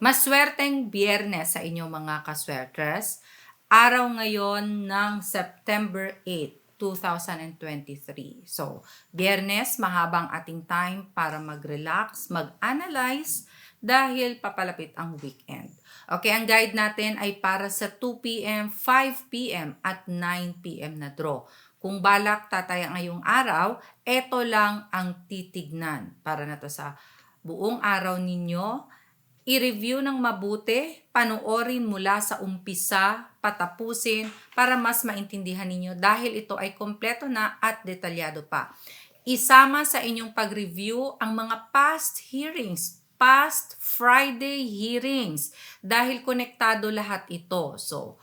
Maswerteng Biyernes sa inyong mga kaswertres. Araw ngayon ng September 8, 2023. So, Biyernes, mahabang ating time para mag-relax, mag-analyze dahil papalapit ang weekend. Okay, ang guide natin ay para sa 2 p.m., 5 p.m. at 9 p.m. na draw. Kung balak tataya ngayong araw, eto lang ang titignan para na to sa buong araw ninyo. I-review ng mabuti, panoorin mula sa umpisa, patapusin para mas maintindihan ninyo dahil ito ay kompleto na at detalyado pa. Isama sa inyong pag-review ang mga past hearings, past Friday hearings dahil konektado lahat ito. So,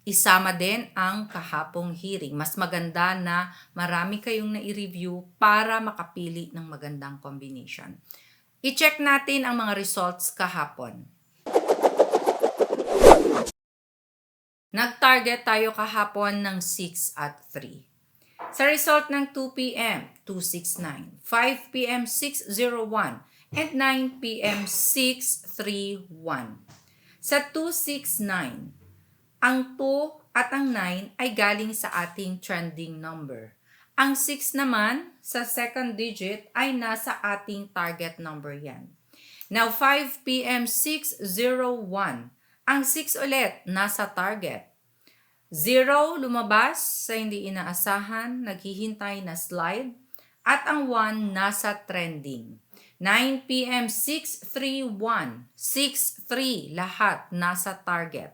isama din ang kahapong hearing. Mas maganda na marami kayong na-review para makapili ng magandang combination. I-check natin ang mga results kahapon. Nag-target tayo kahapon ng 6 at 3. Sa result ng 2 p.m., 269, 5 p.m., 601, and 9 p.m., 631. Sa 269, ang 2 at ang 9 ay galing sa ating trending number. Ang 6 naman, sa second digit, ay nasa ating target number yan. Now, 5 p.m., 601. Ang 6 ulit, nasa target. 0, lumabas sa hindi inaasahan, naghihintay na slide. At ang 1, nasa trending. 9 p.m., 631. 6-3, lahat nasa target.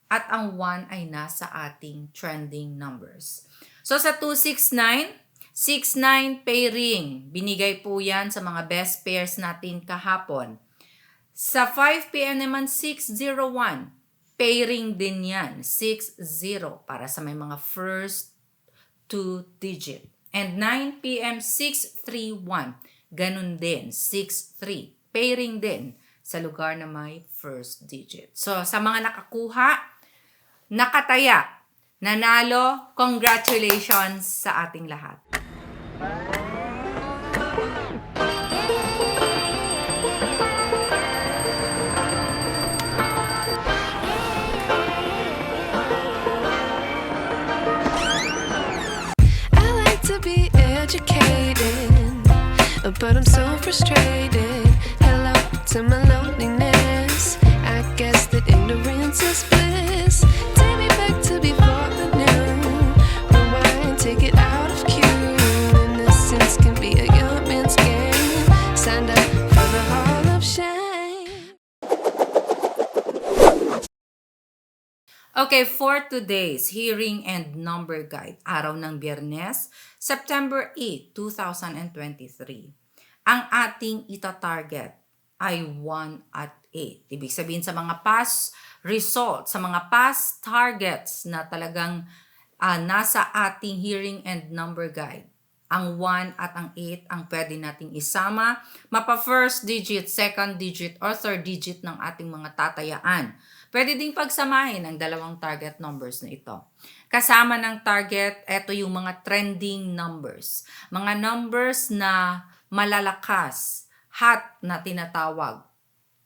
At ang 1 ay nasa ating trending numbers. So sa 269, 69 pairing. Binigay po yan sa mga best pairs natin kahapon. Sa 5 p.m. naman 601. Pairing din yan. 60 para sa may mga first 2 digit. And 9 p.m. 631. Ganun din. 63. Pairing din sa lugar na may first digit. So sa mga nakakuha, nakataya, nanalo, congratulations sa ating lahat. I like to be educated, but I'm so frustrated. Hello to my loneliness. I guess that ignorance is bliss. Take me back to before the new. Rewind, take it out of cue. Innocence can be a young man's game. Signed up for the hall of shame. Okay, for today's hearing and number guide, araw ng Biyernes, September 8, 2023. Ang ating ita-target ay 1 at 8. Ibig sabihin sa mga past results, sa mga past targets na talagang nasa ating hearing and number guide. Ang 1 at ang 8 ang pwede nating isama. Mapa first digit, second digit, or third digit ng ating mga tatayaan. Pwede ding pagsamahin ang dalawang target numbers na ito. Kasama ng target, ito yung mga trending numbers. Mga numbers na malalakas, hot na tinatawag.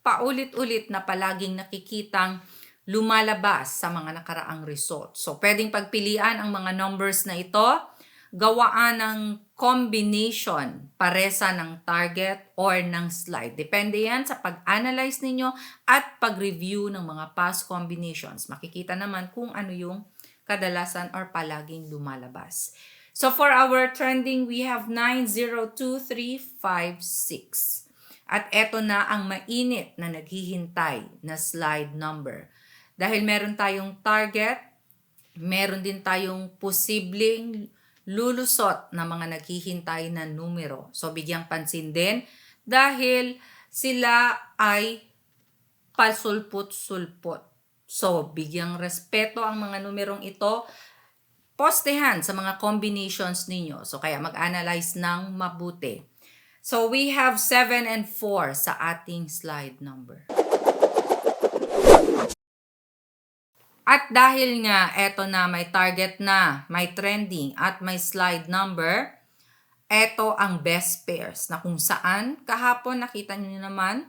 Paulit-ulit na palaging nakikitang lumalabas sa mga nakaraang results. So, pwedeng pagpilian ang mga numbers na ito, gawaan ng combination, paresa ng target or ng slide. Depende yan sa pag-analyze ninyo at pag-review ng mga past combinations. Makikita naman kung ano yung kadalasan or palaging lumalabas. So for our trending, we have 9, 0, 2, 3, 5, 6. At eto na ang mainit na naghihintay na slide number. Dahil meron tayong target, meron din tayong posibleng lulusot na mga naghihintay na numero. So, bigyang pansin din dahil sila ay pasulput-sulput. So, bigyang respeto ang mga numerong ito. Postehan sa mga combinations ninyo. So, kaya mag-analyze ng mabuti. So, we have 7 and 4 sa ating slide number. At dahil nga eto na may target na, may trending at may slide number, eto ang best pairs na kung saan kahapon nakita nyo naman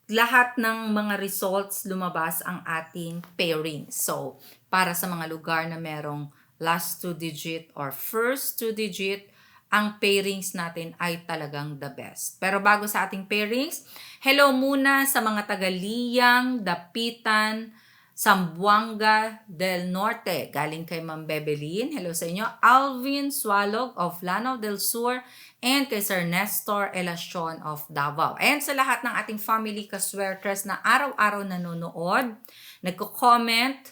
lahat ng mga results lumabas ang ating pairing. So, para sa mga lugar na merong last 2 digit or first 2 digit, ang pairings natin ay talagang the best. Pero bago sa ating pairings, hello muna sa mga taga-Liyang, Dapitan, Zamboanga del Norte. Galing kay Ma'am Bebelin. Hello sa inyo. Alvin Swalog of Lanao del Sur and kay Sir Nestor Elacion of Davao. And sa lahat ng ating family kaswertres na araw-araw nanonood, nagko-comment,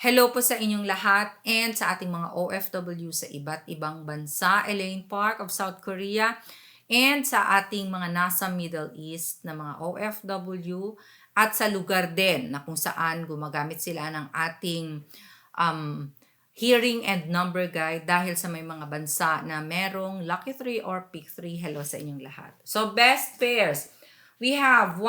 hello po sa inyong lahat and sa ating mga OFW sa iba't ibang bansa, Elaine Park of South Korea, and sa ating mga nasa Middle East na mga OFW at sa lugar din na kung saan gumagamit sila ng ating hearing and number guide dahil sa may mga bansa na merong Lucky 3 or Pick 3. Hello sa inyong lahat. So best pairs, we have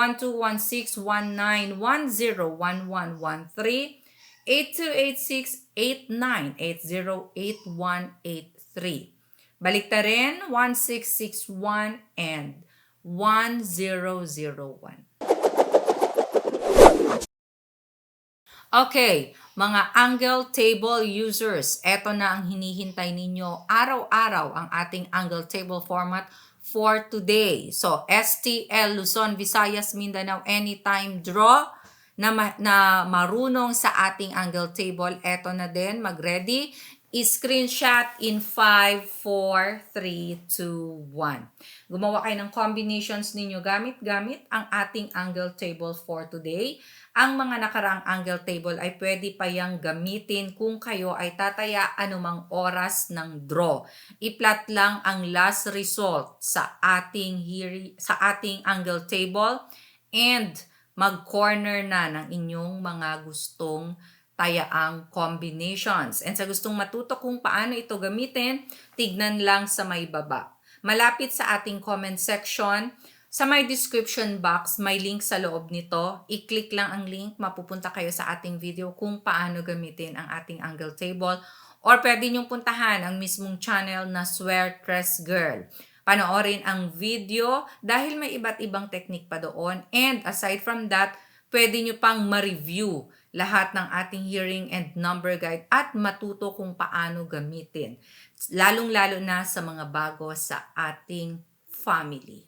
121619101113, 828689808183. Balikta rin, 1661 and 1001. Okay, mga angle table users, eto na ang hinihintay ninyo. Araw-araw ang ating angle table format for today. So, STL Luzon, Visayas, Mindanao Anytime Draw na marunong sa ating angle table. Eto na din, mag-ready. I-screenshot in 5, 4, 3, 2, 1. Gumawa kayo ng combinations ninyo gamit ang ating angle table for today. Ang mga nakaraang angle table ay pwede pa yang gamitin kung kayo ay tataya anumang oras ng draw. I-plot lang ang last result sa ating angle table and mag-corner na ng inyong mga gustong tayaang combinations. And sa gustong matuto kung paano ito gamitin, tignan lang sa may baba. Malapit sa ating comment section, sa may description box, may link sa loob nito. I-click lang ang link, mapupunta kayo sa ating video kung paano gamitin ang ating angle table. Or pwede nyong puntahan ang mismong channel na Swertres Girl. Panoorin ang video dahil may iba't ibang technique pa doon. And aside from that, pwede nyo pang ma-review lahat ng ating hearing and number guide at matuto kung paano gamitin. Lalong-lalo na sa mga bago sa ating family.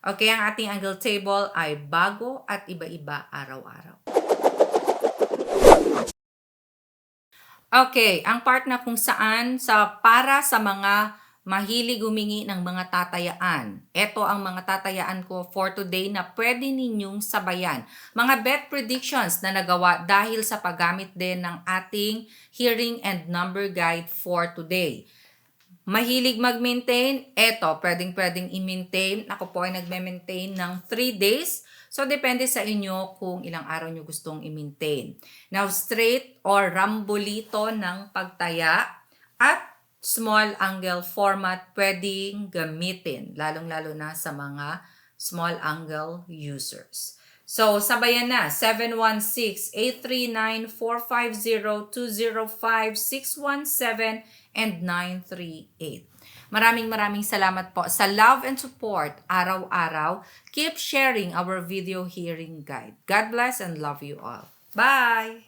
Okay, ang ating angle table ay bago at iba-iba araw-araw. Okay, ang part na kung saan para sa mga mahilig humingi ng mga tatayaan. Ito ang mga tatayaan ko for today na pwede ninyong sabayan. Mga bet predictions na nagawa dahil sa paggamit din ng ating hearing and number guide for today. Mahilig mag-maintain, eto, pwedeng i-maintain. Ako po ay nagme-maintain ng 3 days. So, depende sa inyo kung ilang araw nyo gustong i-maintain. Now, straight or rambolito ng pagtaya at small angle format pwedeng gamitin, lalong-lalo na sa mga small angle users. So, sabayan na, 716-839-450-205-617 and 938. Maraming salamat po sa love and support araw-araw. Keep sharing our video hearing guide. God bless and love you all. Bye!